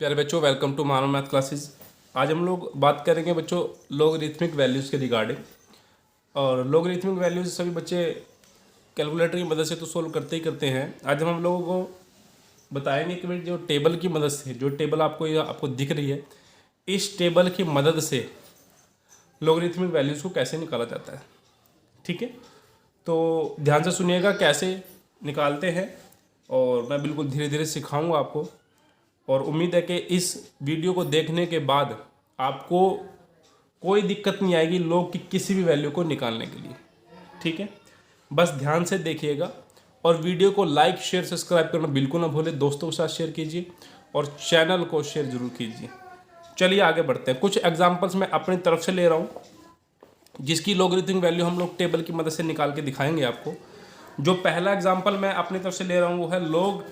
प्यारे बच्चों, welcome to Manav math classes. आज हम लोग बात करेंगे बच्चों लॉगरिथमिक वैल्यूज़ के रिगार्डिंग। और लॉगरिथमिक वैल्यूज़ सभी बच्चे कैलकुलेटर की मदद से तो सोल्व करते ही करते हैं। आज हम लोगों को बताएंगे कि भाई जो टेबल की मदद से, जो टेबल आपको दिख रही है, इस टेबल की मदद से लॉगरिथमिक वैल्यूज़ को कैसे निकाला जाता है। ठीक है, तो ध्यान से सुनिएगा कैसे निकालते हैं, और मैं बिल्कुल धीरे धीरे सिखाऊंगा आपको। और उम्मीद है कि इस वीडियो को देखने के बाद आपको कोई दिक्कत नहीं आएगी लॉग की किसी भी वैल्यू को निकालने के लिए। ठीक है, बस ध्यान से देखिएगा और वीडियो को लाइक शेयर सब्सक्राइब करना बिल्कुल ना भूलें। दोस्तों के साथ शेयर कीजिए और चैनल को शेयर जरूर कीजिए। चलिए आगे बढ़ते हैं। कुछ एग्जांपल्स मैं अपनी तरफ से ले रहा हूँ जिसकी लॉगरिथमिक वैल्यू हम लोग टेबल की मदद से निकाल के दिखाएंगे आपको। जो पहला एग्जाम्पल मैं अपनी तरफ से ले रहा हूँ वो है लॉग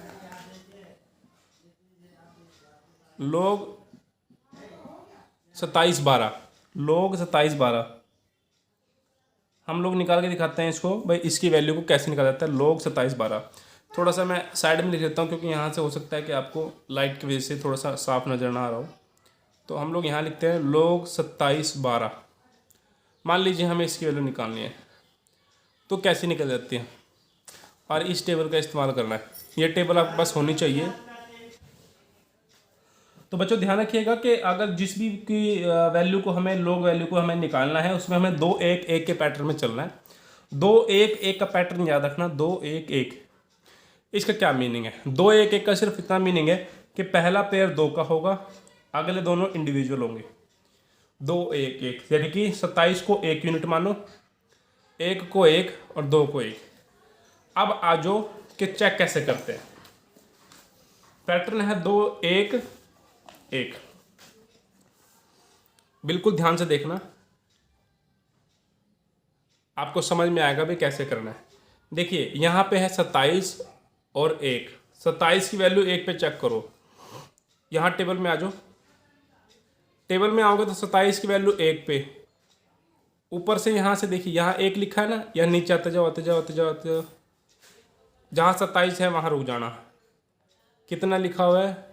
27/12। लॉग 27/12 हम लोग निकाल के दिखाते हैं इसको, भाई इसकी वैल्यू को कैसे निकाला जाता है। लॉग 27/12 थोड़ा सा मैं साइड में लिख लेता हूँ क्योंकि यहाँ से हो सकता है कि आपको लाइट की वजह से थोड़ा सा साफ नज़र ना आ रहा हो। तो हम लोग यहाँ लिखते हैं लॉग 27/12। मान लीजिए हमें इसकी वैल्यू निकालनी है, तो कैसे निकल जाती है, और इस टेबल का इस्तेमाल करना है। ये टेबल आपके पास होनी चाहिए। तो बच्चों ध्यान रखिएगा कि अगर जिस भी की वैल्यू को हमें, लॉग वैल्यू को हमें निकालना है, उसमें हमें 2 1 1 के पैटर्न में चलना है। 2 1 1 का पैटर्न याद रखना। 2 1 1 इसका क्या मीनिंग है? 2 1 1 का सिर्फ इतना मीनिंग है कि पहला पेयर 2 का होगा, अगले दोनों इंडिविजुअल होंगे। 2 1 1 यानी कि 27 को 1 यूनिट मानो, 1 को 1 और 2 को 1। अब आ जाओ कि चेक कैसे करते हैं। पैटर्न है 2 1 1। बिल्कुल ध्यान से देखना, आपको समझ में आएगा भी कैसे करना है। देखिए यहाँ पे है 27 और 1। 27 की वैल्यू 1 पे चेक करो। यहाँ टेबल में आ जाओ। टेबल में आओगे तो 27 की वैल्यू 1 पे, ऊपर से यहाँ से देखिए यहाँ 1 लिखा है ना, यहाँ नीचे आते जाओ आते जाओ आते जाओ आते जाओ। जहाँ 27 है वहाँ रुक जाना। कितना लिखा हुआ है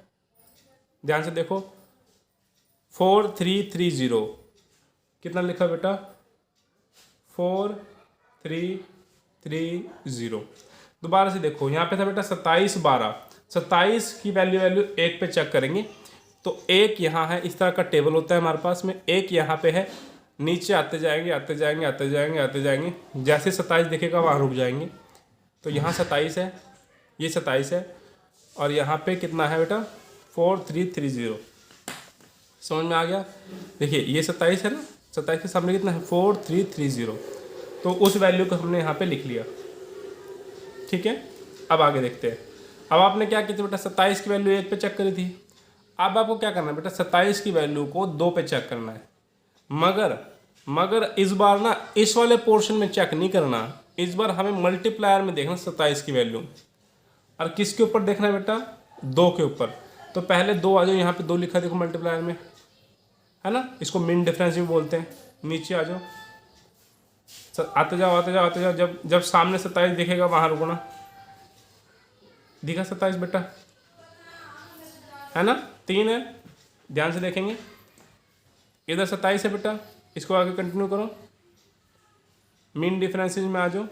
ध्यान से देखो, 4330। कितना लिखा बेटा? 4330। दोबारा से देखो, यहाँ पे था बेटा 27/12। 27 की वैल्यू 1 पे चेक करेंगे तो 1 यहाँ है। इस तरह का टेबल होता है हमारे पास में। 1 यहाँ पे है, नीचे आते जाएंगे आते जाएंगे आते जाएंगे आते जाएंगे। जैसे 27 दिखेगा वहाँ रुक जाएंगे। तो यहाँ 27 है, ये 27 है, और यहाँ पे कितना है बेटा? 4330। समझ में आ गया? देखिए ये 27 है ना, 27 के सामने कितना है? 4330। तो उस वैल्यू को हमने यहाँ पे लिख लिया। ठीक है, अब आगे देखते हैं। अब आपने क्या किया बेटा? 27 की वैल्यू 1 पे चेक करी थी। अब आपको क्या करना है बेटा? 27 की वैल्यू को 2 पे चेक करना है। मगर इस बार ना इस वाले पोर्शन में चेक नहीं करना। इस बार हमें मल्टीप्लायर में देखना 27 की वैल्यू। और किसके ऊपर देखना है बेटा? 2 के ऊपर। तो पहले 2 आ जाओ, यहाँ पे 2 लिखा देखो मल्टीप्लायर में, है ना। इसको मीन डिफरेंस भी बोलते हैं। नीचे आ जाओ, आते जाओ आते जाओ आते जाओ। जब सामने 27 दिखेगा वहाँ रुकना। दिखा 27 बेटा, है ना? 3 है, ध्यान से देखेंगे। इधर 27 है बेटा, इसको आगे कंटिन्यू करो। मीन डिफरेंसेस में आ जाओ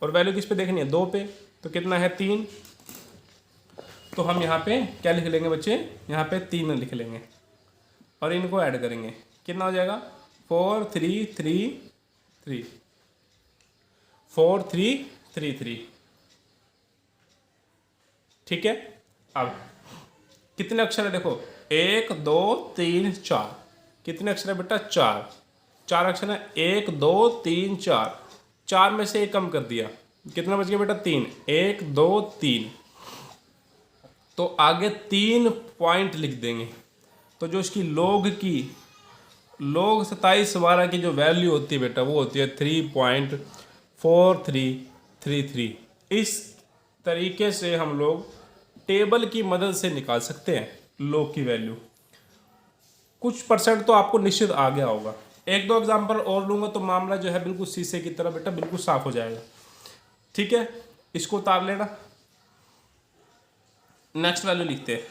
और वैल्यू किस पे देखनी है? 2 पे। तो कितना है? 3। तो हम यहाँ पे क्या लिख लेंगे बच्चे? यहाँ पे 3 लिख लेंगे और इनको ऐड करेंगे। कितना हो जाएगा? 4333। 4333। ठीक है। अब कितने अक्षर है देखो? 1 2 3 4। कितने अक्षर है बेटा? 4 अक्षर है। 1 2 3 4। 4 में से 1 कम कर दिया, कितना बच गया बेटा? 3। 1 2 3। तो आगे 3 पॉइंट लिख देंगे। तो जो इसकी लॉग 27/12 की जो वैल्यू होती है बेटा, वो होती है 3.4333। इस तरीके से हम लोग टेबल की मदद से निकाल सकते हैं लॉग की वैल्यू। कुछ परसेंट तो आपको निश्चित आ गया होगा। एक दो एग्जाम्पल और लूँगा तो मामला जो है बिल्कुल शीशे की तरह बेटा बिल्कुल साफ हो जाएगा। ठीक है, इसको उतार लेना। नेक्स्ट वैल्यू लिखते हैं।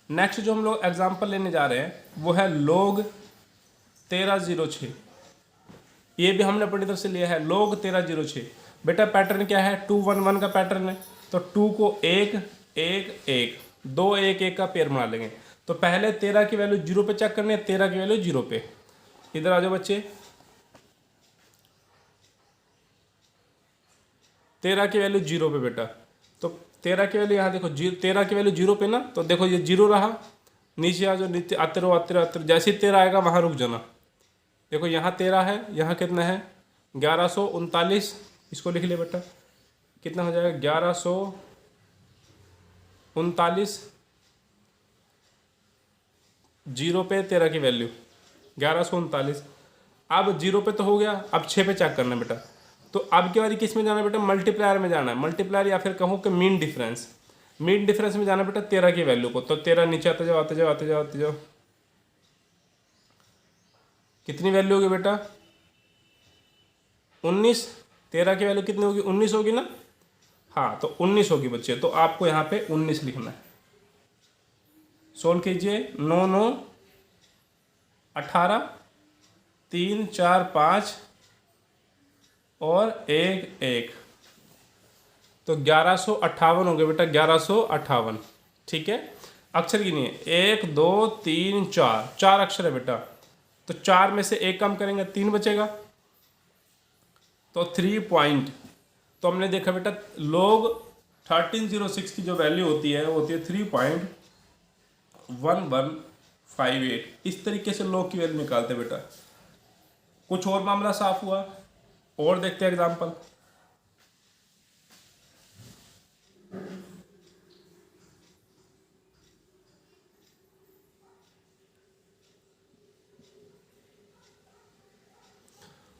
नेक्स्ट जो हम लोग एग्जाम्पल लेने जा रहे हैं वो है log 1306। ये भी हमने अपनी तरफ से लिया है log 1306। बेटा पैटर्न क्या है, 2 1 1 का पैटर्न है, तो 2 को 1 1 1 2 1 1 का पेयर बना लेंगे। तो पहले 13 की वैल्यू 0 पे चेक करनी है, 13 की वैल्यू 0 पे। इधर आ जाओ बच्चे, 13 की वैल्यू 0 पे बेटा। तो 13 की वैल्यू यहाँ देखो, 13 की वैल्यू 0 पे ना, तो देखो ये 0 रहा। नीचे आ जाओ, नीचे आते रहो आते रहो आते रहो, जैसे ही 13 आएगा वहाँ रुक जाना। देखो यहाँ 13 है, यहाँ कितना है 1139। इसको लिख ले बेटा, कितना हो जाएगा 1139। 0 पे 13 की वैल्यू 1139। अब 0 पे तो हो गया, अब 6 पे चेक करना बेटा। तो अब की बारी किस में जाना है बेटा, मल्टीप्लायर में जाना है। मल्टीप्लायर या फिर कहूँ कि मीन डिफरेंस। मीन डिफरेंस में जाना बेटा 13 की वैल्यू को। तो 13 नीचे आते जाओ आते जाओ आते जाओ आते जाओ, कितनी वैल्यू होगी बेटा 19। 13 की वैल्यू कितनी होगी 19 होगी ना, हाँ तो 19 होगी बच्चे। तो आपको यहाँ पे 19 लिखना है। सोल्व कीजिए, 9 9 18 3 4 5 और 1 1, तो 1158 हो गए बेटा, 1158। ठीक है, अक्षर गिनिए, 1 2 3 4, 4 अक्षर है बेटा। तो 4 में से 1 कम करेंगे 3 बचेगा, तो 3 पॉइंट। तो हमने देखा बेटा log 1306 की जो वैल्यू होती है वो होती है 3.1158। इस तरीके से log की वैल्यू निकालते बेटा। कुछ और मामला साफ हुआ, और देखते हैं एग्जाम्पल।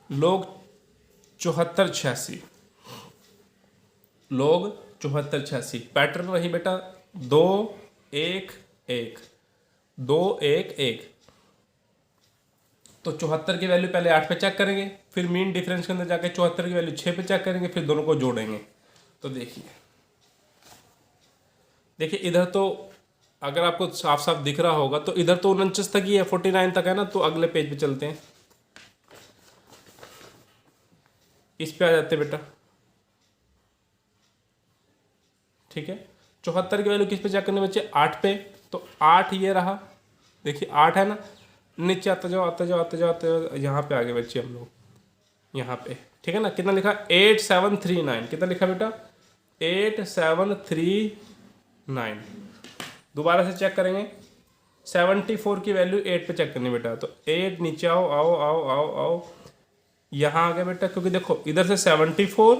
log 7486। log 7486 पैटर्न रही बेटा 2 1 1 2 1 1। तो 74 की वैल्यू पहले 8 पे चेक करेंगे, फिर मीन डिफरेंस के अंदर जाके 74 की वैल्यू 6 पे चेक करेंगे, फिर दोनों को जोड़ेंगे। तो देखिए देखिए इधर तो अगर आपको साफ साफ दिख रहा होगा तो इधर तो 49 तक ही है, 49 तक है ना। तो अगले पेज पे चलते हैं, इस पे आ जाते बेटा। ठीक है, 74 की वैल्यू किस पे चेक करने बच्चे 8 पे। तो 8 ये रहा, देखिए 8 है ना, नीचे आते जाओ आते जाओ आते जाओ आते जाओ, यहाँ पे आगे बच्चे हम लोग यहाँ पे। ठीक है ना, कितना लिखा 8739, कितना लिखा बेटा 8739। दोबारा से चेक करेंगे, 74 की वैल्यू 8 पे चेक करनी बेटा। तो 8 नीचे आओ आओ आओ आओ आओ, यहाँ आ गया बेटा, क्योंकि देखो इधर से 74,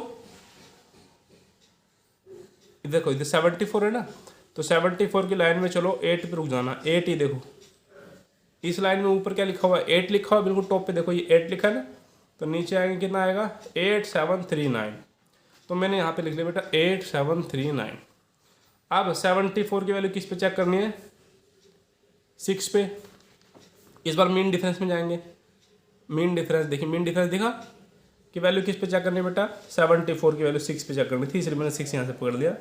देखो इधर 74 है ना, तो 74 की लाइन में चलो 8 पे रुक जाना। 8 ही देखो, इस लाइन में ऊपर क्या लिखा हुआ है 8 लिखा हुआ है, बिल्कुल टॉप पे देखो ये 8 लिखा है ना। तो नीचे आएंगे कितना आएगा 8739। तो मैंने यहाँ पे लिख लिया बेटा 8739। अब 74 की वैल्यू किस पे चेक करनी है 6 पे। इस बार मीन डिफरेंस में जाएंगे। मीन डिफरेंस देखिए, मीन डिफरेंस दिखा कि वैल्यू किस पे चेक करनी है बेटा 74 की वैल्यू 6 पे चेक करनी थी, इसलिए मैंने 6 यहाँ से पकड़ लिया।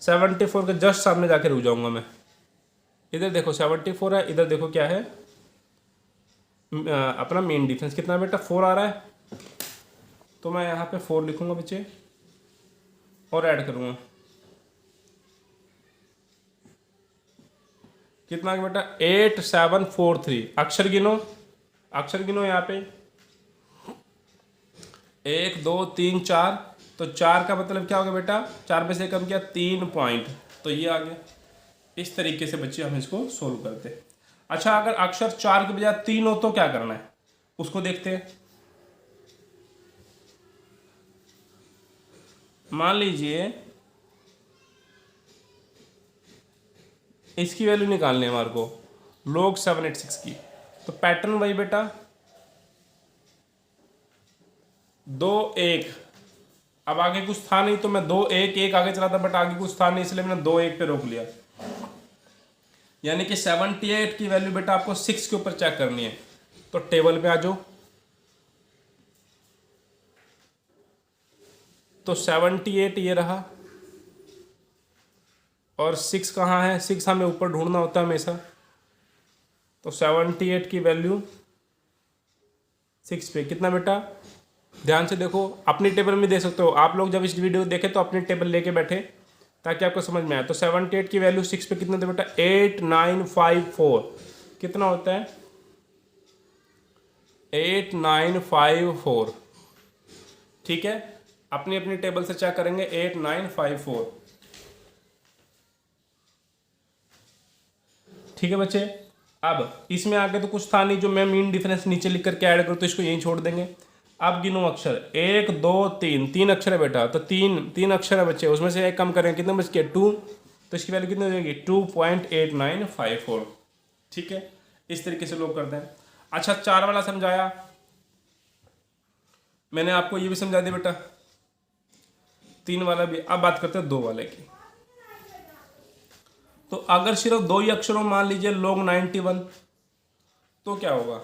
74 के जस्ट सामने जाके रुक जाऊंगा मैं। इधर देखो 74 है, इधर देखो क्या है अपना मेन डिफरेंस कितना बेटा 4 आ रहा है। तो मैं यहाँ पे 4 लिखूंगा बच्चे और ऐड करूँगा, कितना बेटा 8743। अक्षर गिनो, अक्षर गिनो यहाँ पे 1 2 3 4। तो 4 का मतलब क्या हो गया बेटा 4 में से कम किया 3 पॉइंट, तो ये आ गया। इस तरीके से बच्चे हम इसको सोल्व करते हैं। अच्छा, अगर अक्षर 4 के बजाय 3 हो तो क्या करना है उसको देखते हैं। मान लीजिए इसकी वैल्यू निकालनी है हमारे को log 786 की। तो पैटर्न वही बेटा 2 1। अब आगे कुछ था नहीं तो मैं 2 1 1 आगे चला था, बट आगे कुछ था नहीं इसलिए मैंने 2 1 पे रोक लिया। यानी कि 78 की वैल्यू बेटा आपको 6 के ऊपर चेक करनी है। तो टेबल पे आ जाओ। तो 78 ये रहा, और 6 कहाँ है, 6 हमें ऊपर ढूंढना होता है हमेशा। तो 78 की वैल्यू 6 पे कितना बेटा, ध्यान से देखो, अपनी टेबल में दे सकते हो आप लोग। जब इस वीडियो को देखें तो अपनी टेबल लेके बैठे ताकि आपको समझ में आए। तो 78 की वैल्यू 6 पे कितना दे बेटा, 8954 कितना होता है, 8954। ठीक है, अपनी अपनी टेबल से चेक करेंगे 8954। ठीक है बच्चे, अब इसमें आगे तो कुछ था नहीं, जो मैं मीन डिफरेंस नीचे लिख करके ऐड करूँ तो इसको यहीं छोड़ देंगे। अब गिनो अक्षर, 1 2 3, 3 अक्षर है बेटा। तो तीन अक्षर है बच्चे, उसमें से एक कम करें, कितने बच के 2, तो इसकी वैल्यू कितनी हो जाएगी 2.8954। ठीक है, इस तरीके से लोग करते हैं। अच्छा, 4 वाला समझाया मैंने आपको, ये भी समझा दिया बेटा, 3 वाला भी। अब बात करते हैं 2 वाले की। तो अगर सिर्फ 2 ही अक्षरों मान लीजिए log 91, तो क्या होगा,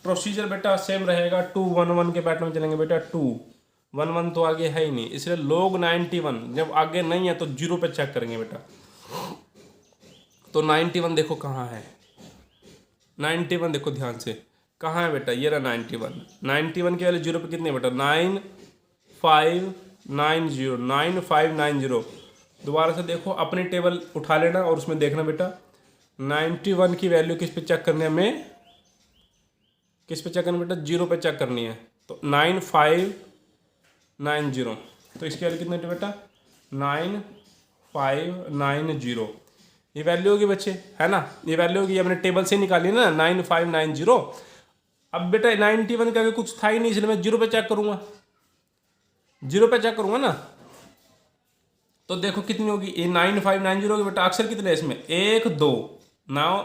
प्रोसीजर बेटा सेम रहेगा, 211 के पैटर्न में चलेंगे बेटा। 211 तो आगे है ही नहीं, इसलिए log 91 जब आगे नहीं है तो 0 पे चेक करेंगे बेटा। तो 91 देखो कहाँ है, 91 देखो ध्यान से कहाँ है बेटा, ये रहा 91। 91 की वैल्यू 0 पे कितनी है बेटा, 9590, 9590। दोबारा से देखो, अपनी टेबल उठा लेना और उसमें देखना बेटा 91 की वैल्यू किस पे चेक करनी है हमें, किस पे चेक करनी बेटा, 0 पे चेक करनी है। तो 9590, तो इसकी वैल्यू कितनी बेटा 9590, ये वैल्यू होगी बच्चे, है ना, ये वैल्यू होगी, हमने टेबल से निकाली ना 9590। अब बेटा 91 का कुछ था ही नहीं, इसलिए मैं 0 पे चेक करूंगा, 0 पे चेक करूंगा ना। तो देखो कितनी होगी, ये 9590 होगी बेटा। अक्षर कितने हैं इसमें, 1 2, नाउ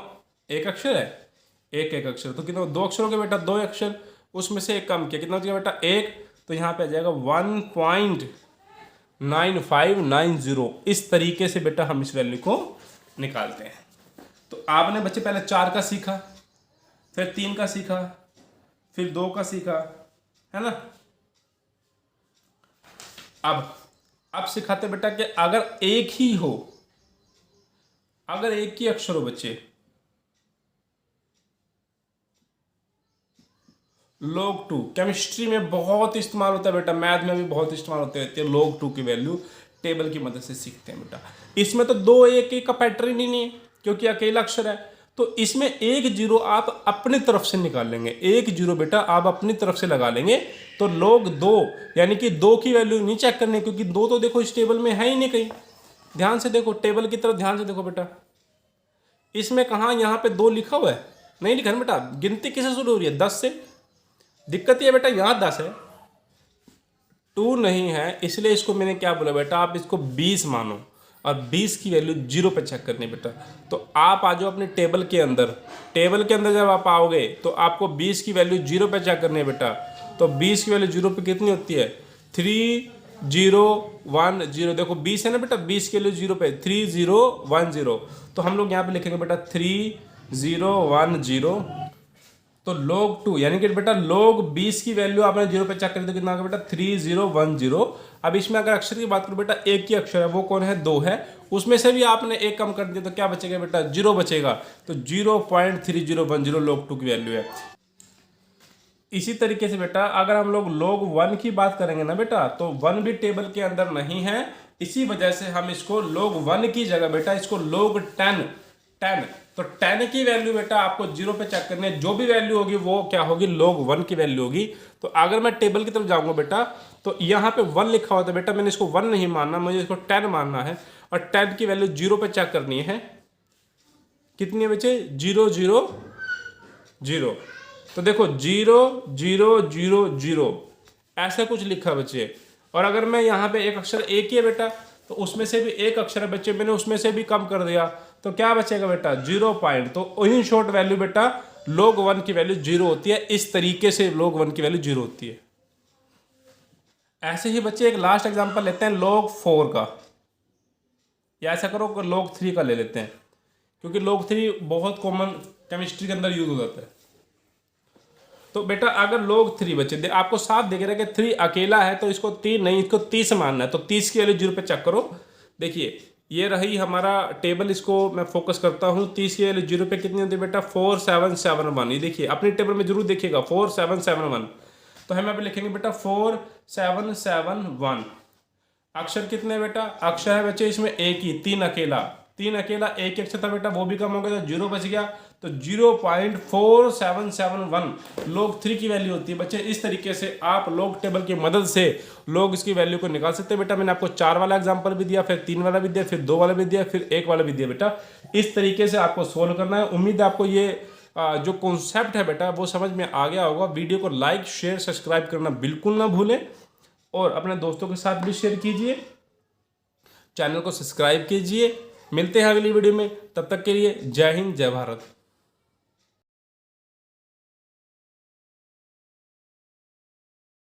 एक अक्षर है, एक अक्षर, तो कितना 2 अक्षर हो गए बेटा, 2 अक्षर, उसमें से एक कम किया, कितना हो गया बेटा 1, तो यहाँ पे आ जाएगा 1.9590। इस तरीके से बेटा हम इस वैल्यू को निकालते हैं। तो आपने बच्चे पहले 4 का सीखा, फिर 3 का सीखा, फिर 2 का सीखा, है ना। अब सिखाते बेटा कि अगर एक ही हो, अगर एक ही अक्षर हो बच्चे, log 2 केमिस्ट्री में बहुत इस्तेमाल होता है बेटा, मैथ में भी बहुत इस्तेमाल होते रहते हैं। log 2 की वैल्यू टेबल की मदद से सीखते हैं बेटा। इसमें तो 2 1 का पैटर्न ही नहीं है, क्योंकि अकेला अक्षर है। तो इसमें 1 0 आप अपनी तरफ से निकाल लेंगे, 1 0 बेटा आप अपनी तरफ से लगा लेंगे। तो log 2 यानी कि 2 की वैल्यू नहीं चेक करनी, क्योंकि 2 तो देखो इस टेबल में है ही नहीं कहीं। ध्यान से देखो, टेबल की तरफ ध्यान से देखो बेटा, इसमें कहाँ, यहाँ पे 2 लिखा हुआ है, नहीं लिखा ना बेटा। गिनती किससे शुरू हो रही है, 10 से। दिक्कत ये बेटा यहाँ 10 है, 2 नहीं है, इसलिए इसको मैंने क्या बोला बेटा, आप इसको 20 मानो, और 20 की वैल्यू 0 पे चेक करनी है बेटा। तो आप आ जाओ अपने टेबल के अंदर, टेबल के अंदर जब आप आओगे तो आपको 20 की वैल्यू 0 पे चेक करनी है बेटा। तो 20 की वैल्यू 0 पे कितनी होती है, 3010। देखो 20 है ना बेटा, 20 की वैल्यू 0 पे 3010। तो हम लोग यहाँ पे लिखेंगे बेटा 3010। तो log 2 यानी कि बेटा log 20 की वैल्यू आपने 0 पे चेक करी तो कितना होगा बेटा 3010। अब इसमें अगर अक्षर की बात करूं बेटा, एक ही अक्षर है, वो कौन है, 2 है, उसमें से भी आपने एक कम कर दिया तो क्या बचेगा बेटा, 0 बचेगा। तो 0.3010 log 2 की वैल्यू है। इसी तरीके से बेटा अगर हम लोग log 1 की बात करेंगे ना बेटा, तो 1 भी टेबल के अंदर नहीं है, इसी वजह से हम इसको log 1 की जगह बेटा इसको log 10। तो 10 की वैल्यू बेटा आपको 0 पे चेक करनी है, जो भी वैल्यू होगी वो क्या होगी, log 1 की वैल्यू होगी। तो अगर मैं टेबल की तरफ जाऊंगा बेटा, तो यहाँ पे 1 लिखा होता है बेटा, मैंने इसको 1 नहीं मानना, मुझे इसको 10 मानना है, और 10 की वैल्यू 0 पे चेक करनी है। कितनी है बच्चे, 0 0 0। तो देखो 0 0 0 0 ऐसा कुछ लिखा बच्चे। और अगर मैं यहाँ पे एक अक्षर एक ही है बेटा, तो उसमें से भी एक अक्षर है बच्चे, मैंने उसमें से भी कम कर दिया, तो क्या बचेगा बेटा 0 पॉइंट। तो इन शॉर्ट वैल्यू बेटा log 1 की वैल्यू 0 होती है। इस तरीके से log 1 की वैल्यू 0 होती है। ऐसे ही बच्चे एक लास्ट एग्जांपल लेते हैं log 4 का, या ऐसा करो log 3 का ले लेते हैं, क्योंकि log 3 बहुत कॉमन केमिस्ट्री के अंदर यूज हो जाता है। तो बेटा अगर लोग 3 बचे आपको 7 दिख रहा है कि 3 अकेला है, तो इसको 3 नहीं, इसको 30 मानना है। तो 30 की वैल्यू 0 पे चेक करो। देखिए ये रही हमारा टेबल, इसको मैं फोकस करता हूँ। 30 की वैल्यू 0 पे कितनी होती है बेटा 4771। ये देखिए अपनी टेबल में जरूर देखिएगा 4771। तो हम यहाँ पे लिखेंगे बेटा 4771। अक्षर कितने बेटा, अक्षर है बच्चे इसमें एक ही, 3 अकेला, 3 अकेला, एक अक्षर था बेटा वो भी कम हो गया, तो 0 बच गया। तो 0.4771 log 3 की वैल्यू होती है बच्चे। इस तरीके से आप लॉग टेबल की मदद से लोग इसकी वैल्यू को निकाल सकते हैं बेटा। मैंने आपको 4 वाला एग्जांपल भी दिया, फिर 3 वाला भी दिया, फिर 2 वाला भी दिया, फिर 1 वाला भी दिया बेटा। इस तरीके से आपको सोल्व करना है। उम्मीद है आपको ये जो कॉन्सेप्ट है बेटा वो समझ में आ गया होगा। वीडियो को लाइक शेयर सब्सक्राइब करना बिल्कुल ना भूलें, और अपने दोस्तों के साथ भी शेयर कीजिए, चैनल को सब्सक्राइब कीजिए। मिलते हैं अगली वीडियो में, तब तक के लिए जय हिंद जय भारत।